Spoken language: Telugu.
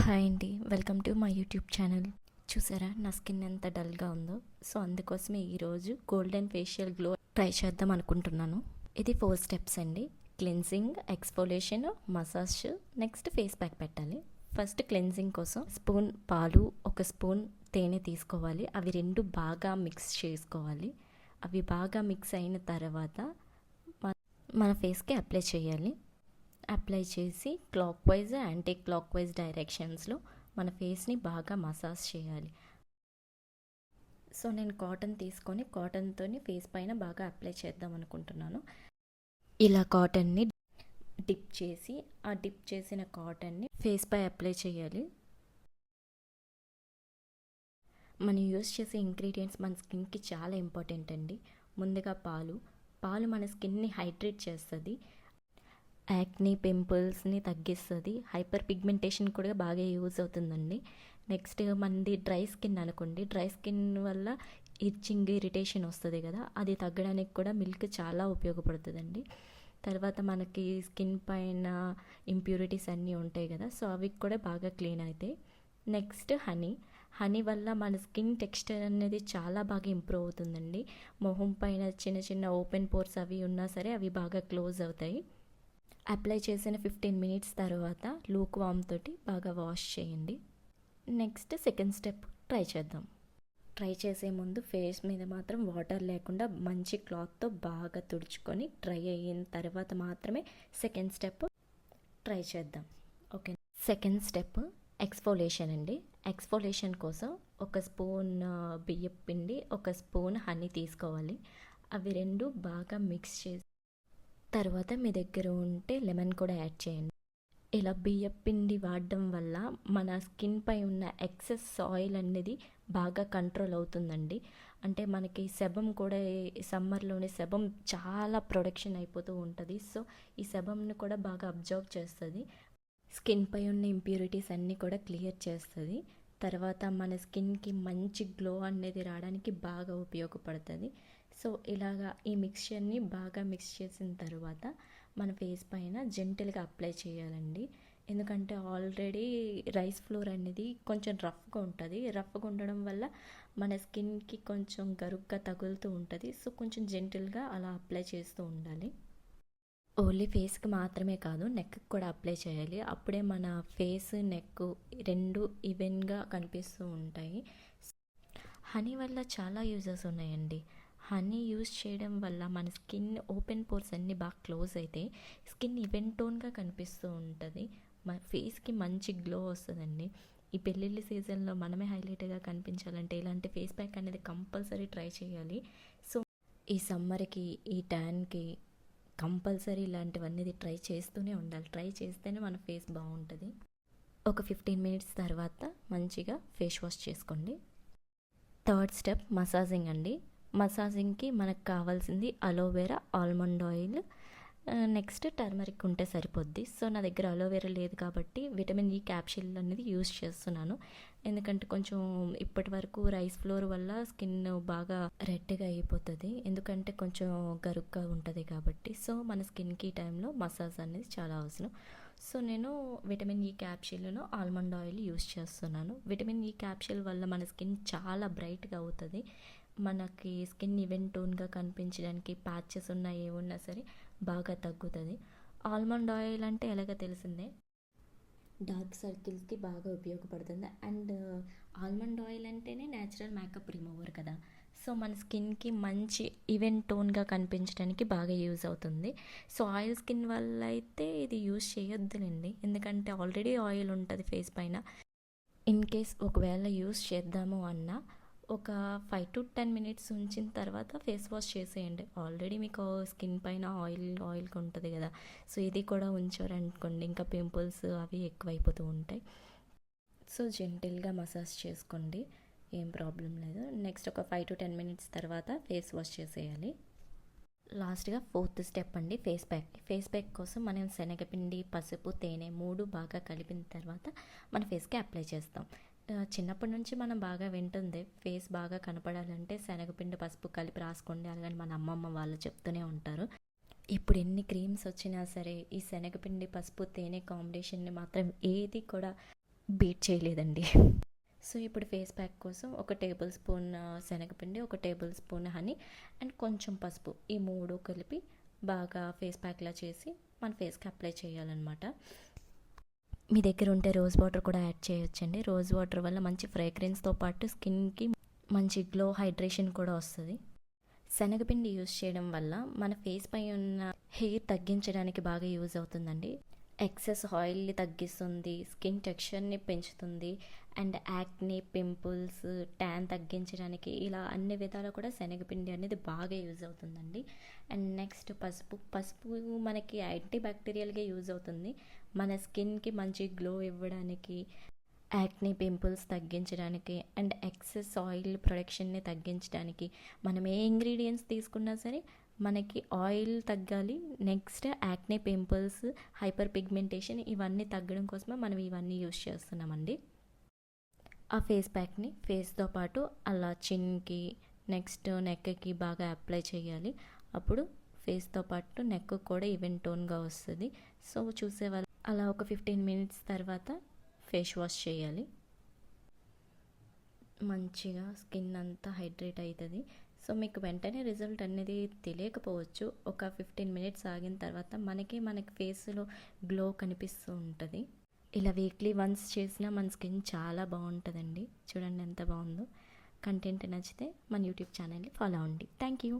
హాయ్ అండి, welcome to my YouTube channel. చూసారా నా స్కిన్ ఎంత డల్గా ఉందో? సో అందుకోసమే ఈరోజు గోల్డెన్ ఫేషియల్ గ్లో ట్రై చేద్దాం అనుకుంటున్నాను. ఇది 4 స్టెప్స్ అండి. Cleansing, exfoliation, massage, next face pack పెట్టాలి. ఫస్ట్ క్లెన్జింగ్ కోసం స్పూన్ పాలు, 1 స్పూన్ తేనె తీసుకోవాలి. అవి రెండు బాగా మిక్స్ చేసుకోవాలి. అవి బాగా మిక్స్ అయిన తర్వాత మన ఫేస్కి అప్లై చేయాలి. అప్లై చేసి clockwise, anticlockwise డైరెక్షన్స్లో మన ఫేస్ని బాగా మసాజ్ చేయాలి. సో నేను కాటన్ తీసుకొని కాటన్తో ఫేస్ పైన బాగా అప్లై చేద్దాం అనుకుంటున్నాను. ఇలా కాటన్ని డిప్ చేసి ఆ డిప్ చేసిన కాటన్ని ఫేస్ పై అప్లై చేయాలి. మనం యూస్ చేసే ఇంగ్రీడియంట్స్ మన స్కిన్కి చాలా ఇంపార్టెంట్ అండి. ముందుగా పాలు మన స్కిన్ని హైడ్రేట్ చేస్తుంది, యాక్నీ పింపుల్స్ని తగ్గిస్తుంది, హైపర్ పిగ్మెంటేషన్ కూడా బాగా యూజ్ అవుతుందండి. నెక్స్ట్ మనది డ్రై స్కిన్ అనుకోండి, డ్రై స్కిన్ వల్ల ఇచ్చింగ్, ఇరిటేషన్ వస్తుంది కదా, అది తగ్గడానికి కూడా మిల్క్ చాలా ఉపయోగపడుతుందండి. తర్వాత మనకి స్కిన్ పైన ఇంప్యూరిటీస్ అన్నీ ఉంటాయి కదా, సో అవి కూడా బాగా క్లీన్ అవుతాయి. నెక్స్ట్ హనీ వల్ల మన స్కిన్ టెక్స్చర్ అనేది చాలా బాగా ఇంప్రూవ్ అవుతుందండి. మొహం పైన చిన్న చిన్న ఓపెన్ పోర్స్ అవి ఉన్నా సరే అవి బాగా క్లోజ్ అవుతాయి. అప్లై చేసిన 15 మినిట్స్ తర్వాత లూక్ వామ్ తోటి బాగా వాష్ చేయండి. నెక్స్ట్ సెకండ్ స్టెప్ ట్రై చేద్దాం. ట్రై చేసే ముందు ఫేస్ మీద మాత్రం వాటర్ లేకుండా మంచి క్లాత్తో బాగా తుడుచుకొని డ్రై అయిన తర్వాత మాత్రమే సెకండ్ స్టెప్ ట్రై చేద్దాం. ఓకే, సెకండ్ స్టెప్ ఎక్స్ఫోలియేషన్ అండి. ఎక్స్ఫోలియేషన్ కోసం 1 స్పూన్ బియ్యం పిండి, 1 స్పూన్ హనీ తీసుకోవాలి. అవి రెండు బాగా మిక్స్ చేసి తర్వాత మీ దగ్గర ఉంటే లెమన్ కూడా యాడ్ చేయండి. ఇలా బియ్యం పిండి వాడడం వల్ల మన స్కిన్ పై ఉన్న ఎక్సెస్ ఆయిల్ అనేది బాగా కంట్రోల్ అవుతుందండి. అంటే మనకి సెబమ్ కూడా సమ్మర్లోనే సెబమ్ చాలా ప్రొడక్షన్ అయిపోతూ ఉంటుంది. సో ఈ సెబమ్ని కూడా బాగా అబ్జర్వ్ చేస్తుంది, స్కిన్ పై ఉన్న ఇంప్యూరిటీస్ అన్నీ కూడా క్లియర్ చేస్తుంది. తర్వాత మన స్కిన్కి మంచి గ్లో అనేది రావడానికి బాగా ఉపయోగపడుతుంది. సో ఇలాగా ఈ మిక్స్చర్ని బాగా మిక్స్ చేసిన తర్వాత మన ఫేస్ పైన జెంటిల్గా అప్లై చేయాలండి. ఎందుకంటే ఆల్రెడీ రైస్ ఫ్లోర్ అనేది కొంచెం రఫ్గా ఉంటుంది. రఫ్గా ఉండడం వల్ల మన స్కిన్కి కొంచెం గరుగ్గా తగులుతూ ఉంటుంది. సో కొంచెం జెంటిల్గా అలా అప్లై చేస్తూ ఉండాలి. ఓన్లీ ఫేస్కి మాత్రమే కాదు, నెక్కి కూడా అప్లై చేయాలి. అప్పుడే మన ఫేస్, నెక్ రెండు ఈవెన్గా కనిపిస్తూ ఉంటాయి. హనీ వల్ల చాలా యూజెస్ ఉన్నాయండి. హనీ యూజ్ చేయడం వల్ల మన స్కిన్ ఓపెన్ పోర్స్ అన్నీ బాగా క్లోజ్ అయితే స్కిన్ ఈవెన్ టోన్గా కనిపిస్తూ ఉంటుంది. మన ఫేస్కి మంచి గ్లో వస్తుందండి. ఈ పెళ్ళిళ్ళ సీజన్లో మనమే హైలైట్గా కనిపించాలంటే ఇలాంటి ఫేస్ ప్యాక్ అనేది కంపల్సరీ ట్రై చేయాలి. సో ఈ సమ్మర్కి, ఈ ట్యాన్కి కంపల్సరీ ఇలాంటివన్నీ ట్రై చేస్తూనే ఉండాలి. ట్రై చేస్తేనే మన ఫేస్ బాగుంటుంది. ఒక 15 మినిట్స్ తర్వాత మంచిగా ఫేస్ వాష్ చేసుకోండి. థర్డ్ స్టెప్ మసాజింగ్ అండి. మసాజింగ్కి మనకు కావాల్సింది aloe vera, almond oil, next turmeric ఉంటే సరిపోద్ది. సో నా దగ్గర అలోవెరా లేదు కాబట్టి విటమిన్ ఈ క్యాప్సిల్ అనేది యూస్ చేస్తున్నాను. ఎందుకంటే కొంచెం ఇప్పటి వరకు రైస్ ఫ్లోర్ వల్ల స్కిన్ బాగా రెడ్గా అయిపోతుంది, ఎందుకంటే కొంచెం గరుగ్గా ఉంటుంది కాబట్టి. సో మన స్కిన్కి ఈ టైంలో మసాజ్ అనేది చాలా అవసరం. సో నేను విటమిన్ ఈ క్యాప్సిల్ను, ఆల్మండ్ ఆయిల్ యూస్ చేస్తున్నాను. విటమిన్ ఈ క్యాప్సిల్ వల్ల మన స్కిన్ చాలా బ్రైట్గా అవుతుంది. మనకి స్కిన్ ఈవెన్ టోన్గా కనిపించడానికి ప్యాచెస్ ఉన్నా ఏమున్నా సరే బాగా తగ్గుతుంది. ఆల్మండ్ ఆయిల్ అంటే ఎలాగో తెలిసిందే, డార్క్ సర్కిల్స్కి బాగా ఉపయోగపడుతుంది. అండ్ ఆల్మండ్ ఆయిల్ అంటేనే న్యాచురల్ మేకప్ రిమూవర్ కదా, సో మన స్కిన్కి మంచి ఈవెన్ టోన్గా కనిపించడానికి బాగా యూజ్ అవుతుంది. సో ఆయిల్ స్కిన్ వల్ల అయితే ఇది యూజ్ చేయొద్దులేండి, ఎందుకంటే ఆల్రెడీ ఆయిల్ ఉంటుంది ఫేస్ పైన. ఇన్ కేస్ ఒకవేళ యూజ్ చేద్దాము అన్నా ఒక 5 to 10 మినిట్స్ ఉంచిన తర్వాత ఫేస్ వాష్ చేసేయండి. ఆల్రెడీ మీకు స్కిన్ పైన ఆయిల్గా ఉంటుంది కదా, సో ఇది కూడా ఉంచారనుకోండి ఇంకా పింపుల్స్ అవి ఎక్కువైపోతూ ఉంటాయి. సో జెంటిల్గా మసాజ్ చేసుకోండి, ఏం ప్రాబ్లం లేదు. నెక్స్ట్ ఒక 5 to 10 మినిట్స్ తర్వాత ఫేస్ వాష్ చేసేయాలి. లాస్ట్గా 4th స్టెప్ అండి, ఫేస్ ప్యాక్. ఫేస్ ప్యాక్ కోసం మనం శనగపిండి, పసుపు, తేనె 3 బాగా కలిపిన తర్వాత మన ఫేస్కి అప్లై చేస్తాం. చిన్నప్పటి నుంచి మనం బాగా వింటుంది, ఫేస్ బాగా కనపడాలంటే శనగపిండి, పసుపు కలిపి రాసుకోండి అలాగని మన అమ్మమ్మ వాళ్ళు చెప్తూనే ఉంటారు. ఇప్పుడు ఎన్ని క్రీమ్స్ వచ్చినా సరే ఈ శనగపిండి, పసుపు, తేనె కాంబినేషన్ని మాత్రం ఏది కూడా బీట్ చేయలేదండి. సో ఇప్పుడు ఫేస్ ప్యాక్ కోసం ఒక టేబుల్ స్పూన్ శనగపిండి, ఒక టేబుల్ స్పూన్ హనీ అండ్ కొంచెం పసుపు, ఈ 3 కలిపి బాగా ఫేస్ ప్యాక్లా చేసి మన ఫేస్కి అప్లై చేయాలన్నమాట. మీ దగ్గర ఉంటే రోజ్ వాటర్ కూడా యాడ్ చేయొచ్చండి. రోజ్ వాటర్ వల్ల మంచి ఫ్రేగ్రెన్స్తో పాటు స్కిన్కి మంచి గ్లో, హైడ్రేషన్ కూడా వస్తుంది. శనగపిండి యూజ్ చేయడం వల్ల మన ఫేస్ పై ఉన్న హెయిర్ తగ్గించడానికి బాగా యూజ్ అవుతుందండి. ఎక్సెస్ ఆయిల్ని తగ్గిస్తుంది, స్కిన్ టెక్స్చర్ని పెంచుతుంది అండ్ యాక్ని, పింపుల్స్, ట్యాన్ తగ్గించడానికి ఇలా అన్ని విధాలు కూడా శనగపిండి అనేది బాగా యూజ్ అవుతుందండి. అండ్ నెక్స్ట్ పసుపు మనకి యాంటీ బ్యాక్టీరియల్గా యూజ్ అవుతుంది. మన స్కిన్కి మంచి గ్లో ఇవ్వడానికి, యాక్ని, పింపుల్స్ తగ్గించడానికి అండ్ ఎక్సెస్ ఆయిల్ ప్రొడక్షన్ని తగ్గించడానికి మనం ఏ ఇంగ్రీడియంట్స్ తీసుకున్నా సరే మనకి ఆయిల్ తగ్గాలి, నెక్స్ట్ యాక్ని, పింపుల్స్, హైపర్ పిగ్మెంటేషన్ ఇవన్నీ తగ్గడం కోసమే మనం ఇవన్నీ యూస్ చేస్తున్నామండి. ఆ ఫేస్ ప్యాక్ని ఫేస్తో పాటు అలా చిన్కి, నెక్స్ట్ నెక్కి బాగా అప్లై చేయాలి. అప్పుడు ఫేస్తో పాటు నెక్ కూడా ఈవెన్ టోన్గా వస్తుంది. సో చూసేవాళ్ళు అలా ఒక 15 మినిట్స్ తర్వాత ఫేస్ వాష్ చేయాలి. మంచిగా స్కిన్ అంతా హైడ్రేట్ అవుతుంది. సో మీకు వెంటనే రిజల్ట్ అనేది తెలియకపోవచ్చు. ఒక 15 మినిట్స్ ఆగిన తర్వాత మనకి ఫేస్లో గ్లో కనిపిస్తూ ఉంటుంది. ఇలా వీక్లీ వన్స్ చేసినా మన స్కిన్ చాలా బాగుంటుందండి. చూడండి ఎంత బాగుందో. కంటెంట్ నచ్చితే మన యూట్యూబ్ ఛానల్ని ఫాలో అవ్వండి. Thank you.